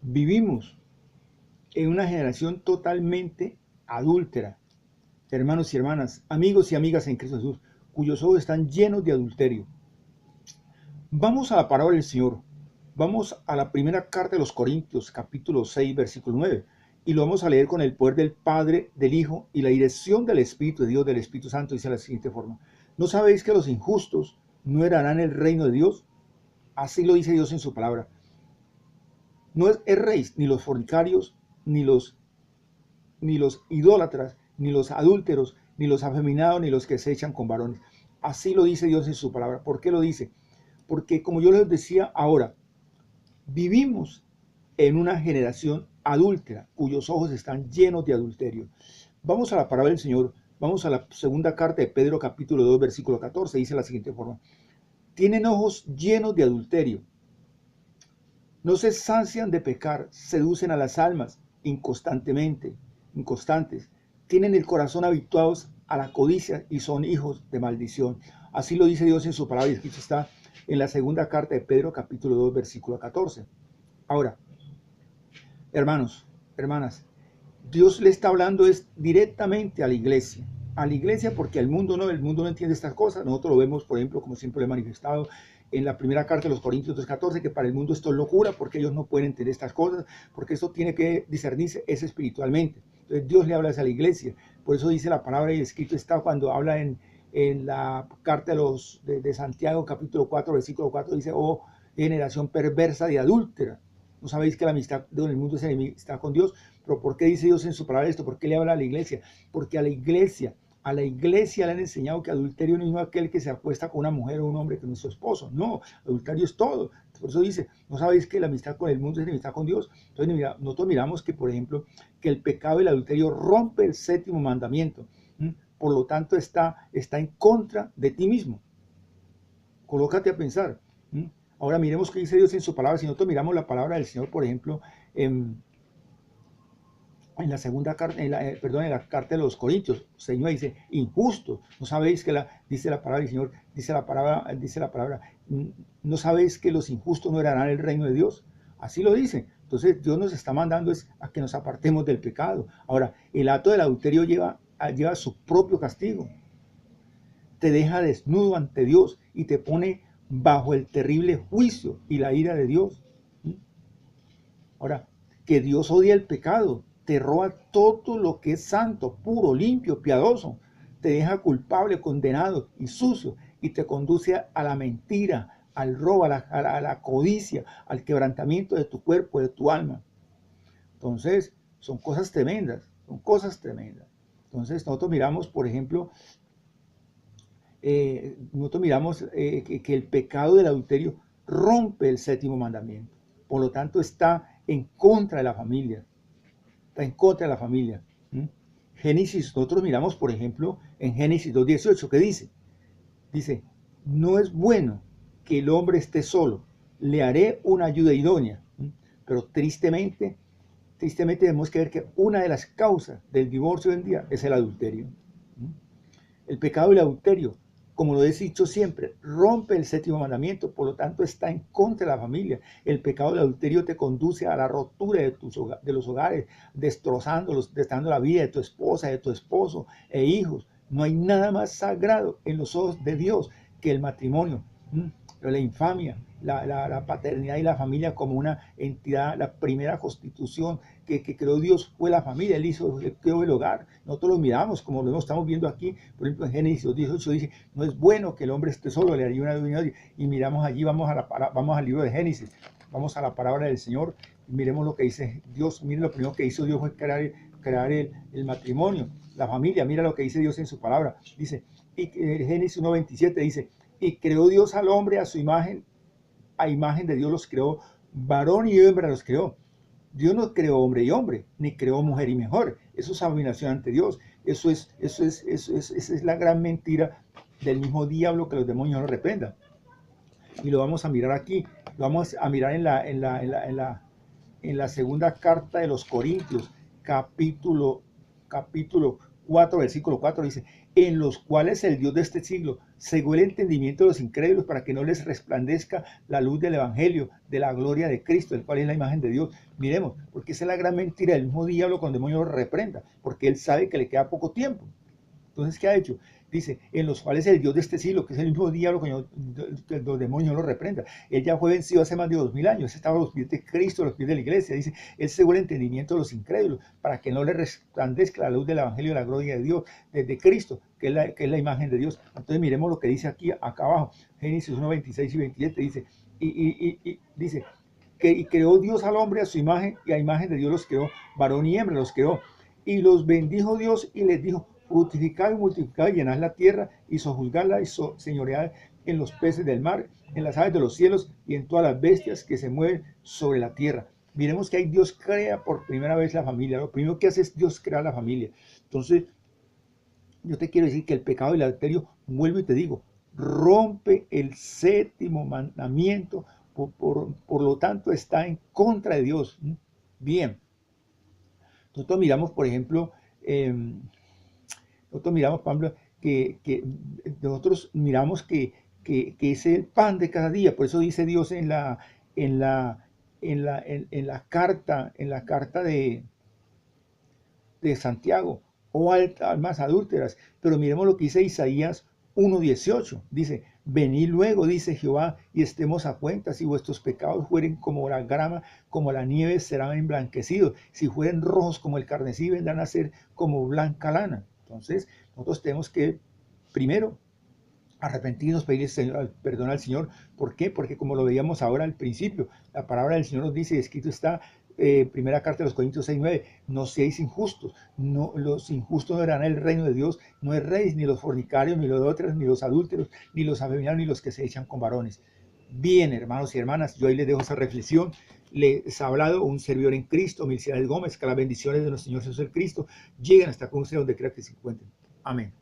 Vivimos en una generación totalmente adúltera, hermanos y hermanas, amigos y amigas en Cristo Jesús, cuyos ojos están llenos de adulterio. Vamos a la palabra del Señor. Vamos a la primera carta de los Corintios, capítulo 6, versículo 9. Y lo vamos a leer con el poder del Padre, del Hijo y la dirección del Espíritu de Dios, del Espíritu Santo. Dice de la siguiente forma: ¿no sabéis que los injustos no heredarán el reino de Dios? Así lo dice Dios en su palabra. No erréis ni los fornicarios, ni los idólatras, ni los adúlteros, ni los afeminados, ni los que se echan con varones. Así lo dice Dios en su palabra. ¿Por qué lo dice? Porque, como yo les decía ahora, vivimos en una generación adúltera, cuyos ojos están llenos de adulterio. Vamos a la palabra del Señor, vamos a la segunda carta de Pedro, capítulo 2, versículo 14, dice de la siguiente forma: tienen ojos llenos de adulterio, no se sacian de pecar, seducen a las almas inconstantes, tienen el corazón habituados a la codicia y son hijos de maldición. Así lo dice Dios en su palabra, y escrito está en la segunda carta de Pedro, capítulo 2, versículo 14. Ahora, hermanos, hermanas, Dios le está hablando directamente a la iglesia, porque el mundo no entiende estas cosas. Nosotros lo vemos, por ejemplo, como siempre lo he manifestado en la primera carta de los Corintios 2:14, que para el mundo esto es locura, porque ellos no pueden entender estas cosas, porque esto tiene que discernirse es espiritualmente. Entonces Dios le habla a la iglesia, por eso dice la palabra, y escrito está cuando habla en la carta de Santiago, capítulo 4, versículo 4, dice: oh generación perversa de adúltera, ¿no sabéis que la amistad del mundo es enemistad con Dios? Pero ¿por qué dice Dios en su palabra esto? ¿Por qué le habla a la iglesia? Porque a la iglesia le han enseñado que adulterio no es aquel que se acuesta con una mujer o un hombre que no es su esposo. No, adulterio es todo. Por eso dice: ¿no sabéis que la amistad con el mundo es enemistad con Dios? Entonces nosotros miramos que, por ejemplo, que el pecado y el adulterio rompe el séptimo mandamiento. Por lo tanto, está en contra de ti mismo. Colócate a pensar. Ahora miremos qué dice Dios en su palabra. Si nosotros miramos la palabra del Señor, por ejemplo, en la segunda carta, en la carta de los Corintios, el Señor dice: injusto. ¿No sabéis que dice la palabra del Señor, dice la palabra, no sabéis que los injustos no heredarán el reino de Dios? Así lo dice. Entonces Dios nos está mandando es a que nos apartemos del pecado. Ahora, el acto del adulterio lleva su propio castigo. Te deja desnudo ante Dios y te pone bajo el terrible juicio y la ira de Dios. Ahora, que Dios odia el pecado, te roba todo lo que es santo, puro, limpio, piadoso, te deja culpable, condenado y sucio, y te conduce a la mentira, al robo, a la codicia, al quebrantamiento de tu cuerpo, de tu alma. Entonces, son cosas tremendas, Entonces, nosotros miramos, por ejemplo, que el pecado del adulterio rompe el séptimo mandamiento. Por lo tanto, está en contra de la familia. Génesis, nosotros miramos, por ejemplo, en Génesis 2:18, ¿qué dice? Dice: no es bueno que el hombre esté solo, le haré una ayuda idónea. Pero tristemente tenemos que ver que una de las causas del divorcio hoy en día es el adulterio. El pecado del adulterio, como lo he dicho siempre, rompe el séptimo mandamiento, por lo tanto está en contra de la familia. El pecado del adulterio te conduce a la rotura de los hogares, destrozándolos, destrozando la vida de tu esposa, de tu esposo e hijos. No hay nada más sagrado en los ojos de Dios que el matrimonio. La infamia, la paternidad y la familia como una entidad. La primera constitución que creó Dios fue la familia. Él creó el hogar. Nosotros lo miramos como lo estamos viendo aquí. Por ejemplo, en Génesis 18 dice: no es bueno que el hombre esté solo, le haría una ayuda. Y miramos allí, vamos al libro de Génesis, vamos a la palabra del Señor, y miremos lo que dice Dios. Miren, lo primero que hizo Dios fue crear el matrimonio, la familia. Mira lo que dice Dios en su palabra. Dice, y Génesis 1:27 dice: y creó Dios al hombre a su imagen, a imagen de Dios los creó, varón y hembra los creó. Dios no creó hombre y hombre, ni creó mujer y mujer. Eso es abominación ante Dios. Esa es la gran mentira del mismo diablo, que los demonios no lo reprendan. Y lo vamos a mirar aquí, lo vamos a mirar en la segunda carta de los Corintios, capítulo 4, versículo 4, dice: en los cuales el Dios de este siglo cegó el entendimiento de los incrédulos para que no les resplandezca la luz del Evangelio, de la gloria de Cristo, el cual es la imagen de Dios. Miremos, porque esa es la gran mentira del mismo diablo cuando el demonio lo reprenda, porque él sabe que le queda poco tiempo. Entonces, ¿qué ha hecho? Dice, en los cuales el Dios de este siglo, que es el mismo diablo que los demonios lo reprenda, él ya fue vencido hace más de 2000 años, estaba a los pies de Cristo, a los pies de la iglesia. Dice, él cegó el entendimiento de los incrédulos, para que no le resplandezca la luz del Evangelio de la gloria de Dios, desde Cristo, que es la imagen de Dios. Entonces miremos lo que dice aquí, acá abajo, Génesis 1, 26 y 27, dice, dice, y creó Dios al hombre a su imagen, y a imagen de Dios los creó, varón y hembra los creó, y los bendijo Dios y les dijo, fructificad y multiplicad y llenad la tierra y sojuzgadla y señoread en los peces del mar, en las aves de los cielos y en todas las bestias que se mueven sobre la tierra. Miremos que ahí Dios crea por primera vez la familia. Lo primero que hace es Dios crear la familia. Entonces, yo te quiero decir que el pecado del adulterio, vuelvo y te digo, rompe el séptimo mandamiento, por lo tanto está en contra de Dios. Bien, nosotros miramos, por ejemplo, nosotros miramos que es el pan de cada día. Por eso dice Dios en la carta de Santiago, o almas adúlteras. Pero miremos lo que dice Isaías 1:18. Dice, venid luego, dice Jehová, y estemos a cuenta. Si vuestros pecados fueren como la grama, como la nieve, serán emblanquecidos. Si fueren rojos como el carmesí, vendrán a ser como blanca lana. Entonces, nosotros tenemos que, primero, arrepentirnos, pedirle perdón al Señor. ¿Por qué? Porque como lo veíamos ahora al principio, la palabra del Señor nos dice, escrito está, primera carta de los Corintios 6:9, no seáis injustos, no, los injustos no verán el reino de Dios, no es rey, ni los fornicarios, ni los otros, ni los adúlteros, ni los afeminados, ni los que se echan con varones. Bien, hermanos y hermanas, yo ahí les dejo esa reflexión. Les ha hablado un servidor en Cristo, Milciades Gómez, que las bendiciones de nuestro Señor Jesús el Cristo lleguen hasta con ustedes donde quiera que se encuentren. Amén.